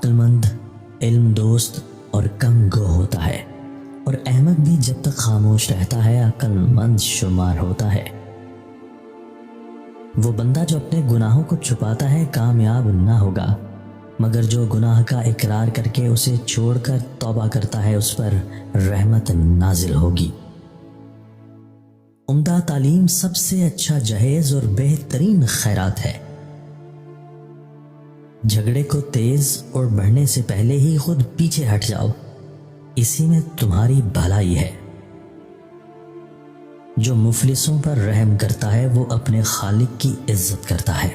عقل مند، علم دوست اور کم گو ہوتا ہے، اور احمق بھی جب تک خاموش رہتا ہے عقل مند شمار ہوتا ہے۔ وہ بندہ جو اپنے گناہوں کو چھپاتا ہے کامیاب نہ ہوگا، مگر جو گناہ کا اقرار کر کے اسے چھوڑ کر توبہ کرتا ہے اس پر رحمت نازل ہوگی۔ عمدہ تعلیم سب سے اچھا جہیز اور بہترین خیرات ہے۔ جھگڑے کو تیز اور بڑھنے سے پہلے ہی خود پیچھے ہٹ جاؤ، اسی میں تمہاری بھلائی ہے۔ جو مفلسوں پر رحم کرتا ہے وہ اپنے خالق کی عزت کرتا ہے۔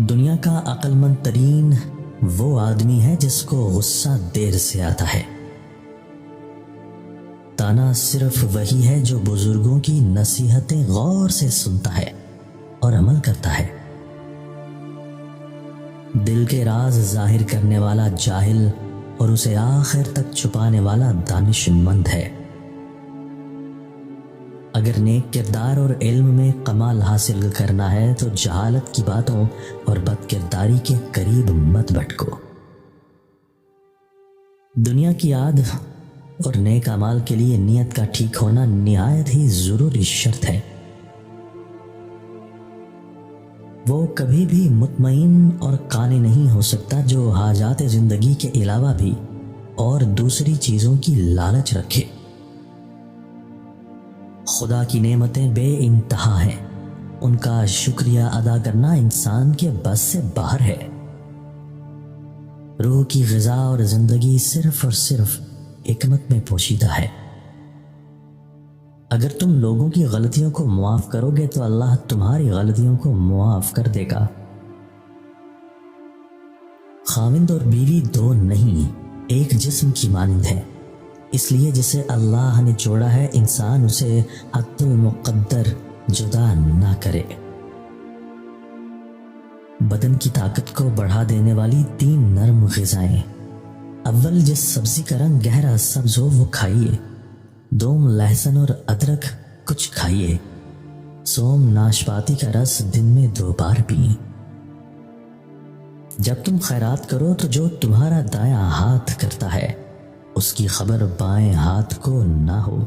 دنیا کا عقل مند ترین وہ آدمی ہے جس کو غصہ دیر سے آتا ہے۔ تانا صرف وہی ہے جو بزرگوں کی نصیحتیں غور سے سنتا ہے اور عمل کرتا ہے۔ دل کے راز ظاہر کرنے والا جاہل اور اسے آخر تک چھپانے والا دانش مند ہے۔ اگر نیک کردار اور علم میں کمال حاصل کرنا ہے تو جہالت کی باتوں اور بد کرداری کے قریب مت بھٹکو۔ دنیا کی عاد اور نیک اعمال کے لیے نیت کا ٹھیک ہونا نہایت ہی ضروری شرط ہے۔ وہ کبھی بھی مطمئن اور قانع نہیں ہو سکتا جو حاجات زندگی کے علاوہ بھی اور دوسری چیزوں کی لالچ رکھے۔ خدا کی نعمتیں بے انتہا ہیں، ان کا شکریہ ادا کرنا انسان کے بس سے باہر ہے۔ روح کی غذا اور زندگی صرف اور صرف حکمت میں پوشیدہ ہے۔ اگر تم لوگوں کی غلطیوں کو معاف کرو گے تو اللہ تمہاری غلطیوں کو معاف کر دے گا۔ خاوند اور بیوی دو نہیں، ایک جسم کی مانند ہے، اس لیے جسے اللہ نے جوڑا ہے انسان اسے حتی المقدر جدا نہ کرے۔ بدن کی طاقت کو بڑھا دینے والی 3 نرم غذائیں: اول جس سبزی کا رنگ گہرا سبز ہو وہ کھائیے، دوم لہسن اور ادرک کچھ کھائیے، سوم ناشپاتی کا رس دن میں 2 بار پئیں۔ جب تم خیرات کرو تو جو تمہارا دایاں ہاتھ کرتا ہے اس کی خبر بائیں ہاتھ کو نہ ہو۔